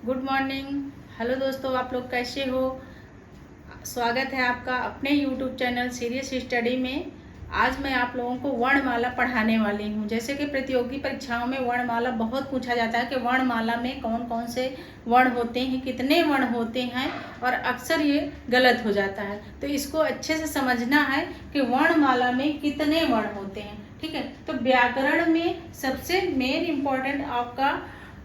Good morning. Hello दोस्तों, आप लोग कैसे हो? स्वागत है आपका अपने यूट्यूब चैनल सीरियस स्टडी में। आज मैं आप लोगों को वर्णमाला पढ़ाने वाली हूँ। जैसे कि प्रतियोगी परीक्षाओं में वर्णमाला बहुत पूछा जाता है कि वर्णमाला में कौन कौन से वर्ण होते हैं, कितने वर्ण होते हैं, और अक्सर ये गलत हो जाता है। तो इसको अच्छे से समझना है कि वर्णमाला में कितने वर्ण होते हैं। ठीक है, तो व्याकरण में सबसे मेन इम्पोर्टेंट आपका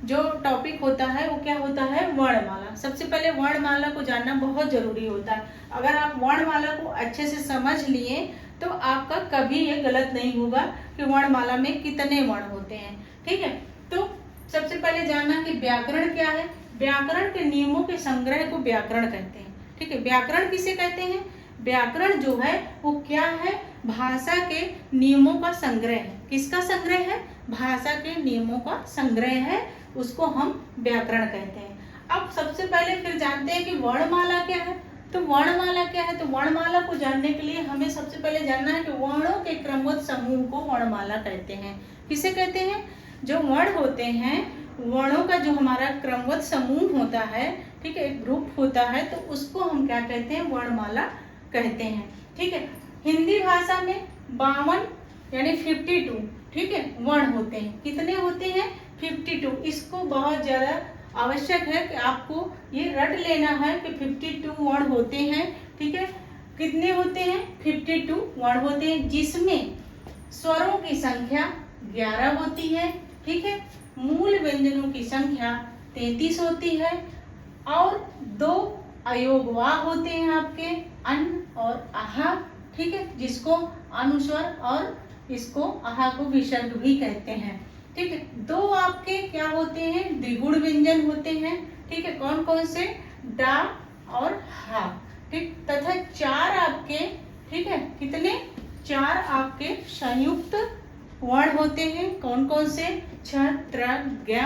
जो टॉपिक होता है वो क्या होता है? वर्णमाला। सबसे पहले वर्णमाला को जानना बहुत जरूरी होता है। अगर आप वर्णमाला को अच्छे से समझ लिए तो आपका कभी ये गलत नहीं होगा कि वर्णमाला में कितने वर्ण होते हैं। ठीक है, तो सबसे पहले जानना कि व्याकरण क्या है। व्याकरण के नियमों के संग्रह को व्याकरण कहते हैं। ठीक है, व्याकरण किसे कहते हैं? व्याकरण जो है वो क्या है? भाषा के नियमों का संग्रह है। किसका संग्रह है? भाषा के नियमों का संग्रह है, उसको हम व्याकरण कहते हैं। अब सबसे पहले फिर जानते हैं कि वर्णमाला क्या है। तो वर्णमाला क्या है? तो वर्णमाला को जानने के लिए हमें सबसे पहले जानना है कि वर्णों के क्रमबद्ध समूह को वर्णमाला कहते हैं। किसे कहते हैं? जो वर्ण होते हैं, वर्णों का जो हमारा क्रमबद्ध समूह होता है, ठीक है, एक ग्रुप होता है, तो उसको हम क्या कहते हैं? वर्णमाला कहते हैं। ठीक है, हिंदी भाषा में 52 यानी 52, ठीक है, वर्ण होते हैं। कितने होते हैं? 52। इसको बहुत ज़्यादा आवश्यक है कि आपको ये रट लेना है कि 52 वर्ण होते हैं। ठीक है, कितने होते हैं? 52 वर्ण होते हैं, जिसमें स्वरों की संख्या 11 होती है। ठीक है, मूल व्यंजनों की संख्या 33 होती है, और 2 अयोगवा होते हैं आपके, अन और आहा। ठीक है, जिसको अनुस्वर और इसको आहा को विसर्ग भी कहते हैं। ठीक है, 2 आपके क्या होते हैं? द्विगुण व्यंजन होते हैं। ठीक है, कौन कौन से? डा और हा। ठीक, तथा 4 आपके, ठीक है, कितने? 4 आपके संयुक्त वर्ण होते हैं। कौन कौन से? छ, त्र, ज्ञ,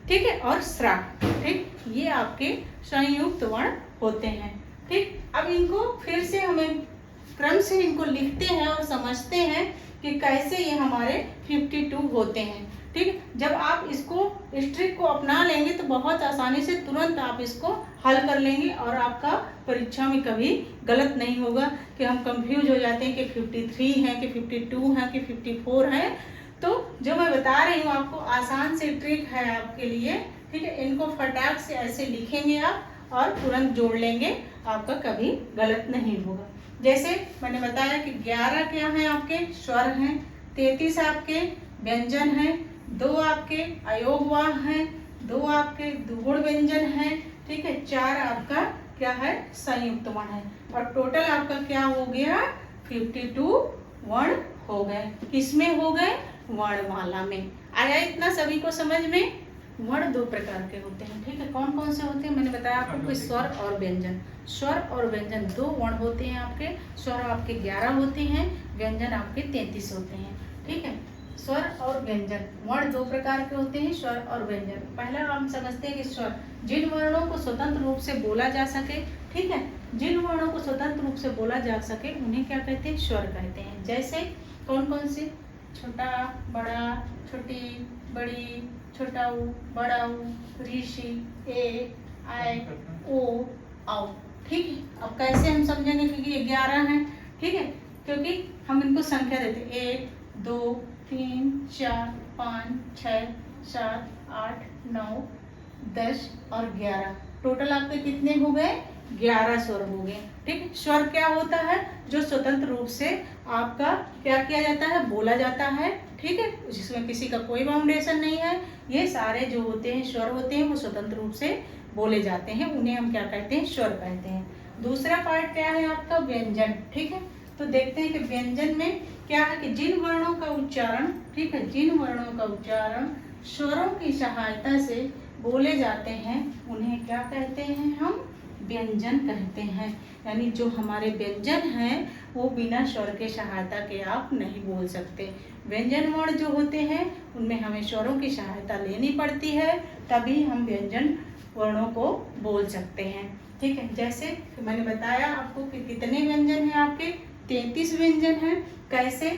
ठीक है, और स्रा। ठीक, ये आपके संयुक्त वर्ण होते हैं। ठीक, अब इनको फिर से हमें क्रम से इनको लिखते हैं और समझते हैं कि कैसे ये हमारे 52 होते हैं। ठीक, जब आप इसको इस ट्रिक को अपना लेंगे तो बहुत आसानी से तुरंत आप इसको हल कर लेंगे, और आपका परीक्षा में कभी गलत नहीं होगा कि हम कंफ्यूज हो जाते हैं कि 53 है कि 52 है कि 54 है। तो जो मैं बता रही हूँ आपको, आसान से ट्रिक है आपके लिए। ठीक है, इनको फटाक से ऐसे लिखेंगे आप और तुरंत जोड़ लेंगे, आपका कभी गलत नहीं होगा। जैसे मैंने बताया कि 11 क्या है? आपके स्वर हैं, 33 आपके व्यंजन हैं, 2 आपके अयोगवाह हैं, 2 आपके द्विगुण व्यंजन हैं, ठीक है, 4 आपका क्या है? संयुक्त वर्ण है, और टोटल आपका क्या हो गया? 52 वर्ण हो गए। किसमें हो गए? वर्णमाला में। आया इतना सभी को समझ में? वर्ण 2 प्रकार के होते हैं। ठीक है, कौन कौन से होते हैं? मैंने बताया आपको कि स्वर और व्यंजन। स्वर और व्यंजन 2 वर्ण होते हैं आपके। स्वर आपके 11 होते हैं, व्यंजन आपके 33 होते हैं। ठीक है, स्वर और व्यंजन वर्ण 2 प्रकार के होते हैं, स्वर और व्यंजन। पहला हम समझते हैं कि स्वर, जिन वर्णों को स्वतंत्र रूप से बोला जा सके, ठीक है, जिन वर्णों को स्वतंत्र रूप से बोला जा सके उन्हें क्या कहते हैं? स्वर कहते हैं। जैसे कौन कौन से? छोटा, बड़ा, छोटी, बड़ी, छोटा ऊ, बड़ा ऊ, ऋषि, ए, आय, ओ, आओ। ठीक है, अब कैसे हम समझेंगे? क्योंकि ये 11 हैं। ठीक है, क्योंकि हम इनको संख्या देते हैं, 1, 2, 3, 4, 5, 6, 7, 8, 9, 10 और 11। टोटल आपके कितने हो गए? 11 स्वर हो गए। ठीक है, स्वर क्या होता है? जो स्वतंत्र रूप से आपका क्या किया जाता है? बोला जाता है। ठीक है, जिसमें किसी का कोई बाउंडेशन नहीं है। ये सारे जो होते हैं स्वर होते हैं वो स्वतंत्र रूप से बोले जाते हैं, उन्हें हम क्या कहते हैं? स्वर कहते हैं। दूसरा पार्ट क्या है आपका? व्यंजन। ठीक है, तो देखते हैं कि व्यंजन में क्या है कि जिन वर्णों का उच्चारण, ठीक है, जिन वर्णों का उच्चारण स्वरों की सहायता से बोले जाते हैं उन्हें क्या कहते हैं? हम व्यंजन कहते हैं। यानी जो हमारे व्यंजन हैं वो बिना स्वर के सहायता के आप नहीं बोल सकते। व्यंजन वर्ण जो होते हैं उनमें हमें स्वरों की सहायता लेनी पड़ती है, तभी हम व्यंजन वर्णों को बोल सकते हैं। ठीक है, जैसे मैंने बताया आपको कि कितने व्यंजन हैं आपके? 33 व्यंजन हैं। कैसे?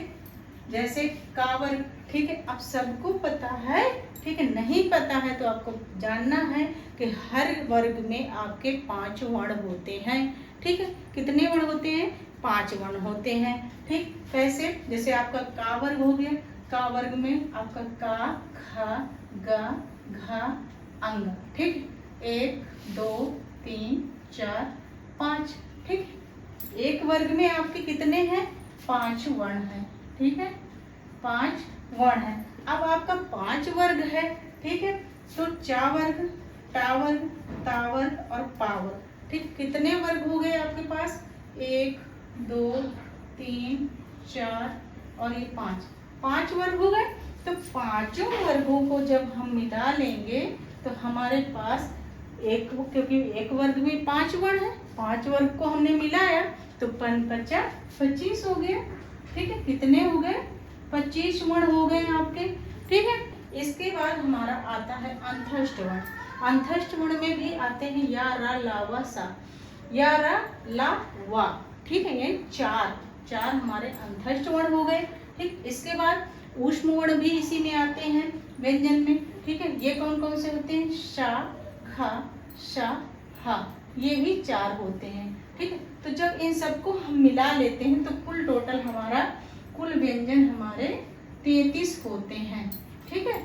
जैसे का वर्ग ठीक है, अब सबको पता है, ठीक है। नहीं पता है तो आपको जानना है कि हर वर्ग में आपके 5 वर्ण होते हैं, ठीक है। कितने वर्ण होते हैं? 5 वर्ण होते हैं, ठीक। कैसे? जैसे आपका का वर्ग हो गया, का वर्ग में आपका का, ख, ग, घ, अंग, ठीक। 1 2 3 4 5, ठीक। एक वर्ग में आपके कितने हैं? 5 वर्ण हैं, ठीक है। 5 वर्ण है। अब आपका 5 वर्ग है, ठीक है। तो चा वर्ग, टा वर्ग, ता वर्ग और पा वर्ग, ठीक। कितने वर्ग हो गए आपके पास? 1 2 3 4 और ये 5 वर्ग हो गए। तो पांचों वर्गों को जब हम मिला लेंगे तो हमारे पास एक, क्योंकि एक वर्ग में 5 वर्ण है, 5 वर्ग को हमने मिलाया तो 5 25 हो गया, ठीक है। कितने हो गए? 25 वर्ण हो गए आपके, ठीक है। इसके बाद हमारा आता है अंतःस्थ वर्ण। अंतःस्थ वर्ण में भी आते हैं या, रा, ला, वा, सा। या, रा, ला, वा, ठीक है। ये चार हमारे अंतःस्थ वर्ण हो गए, ठीक। इसके बाद ऊष्म वर्ण भी इसी में आते हैं व्यंजन में, ठीक है। ये कौन कौन से होते हैं? शा, ख, श, ह, ये भी 4 होते हैं, ठीक है। तो जब इन सबको हम मिला लेते हैं तो कुल व्यंजन हमारे 33 होते हैं, ठीक है।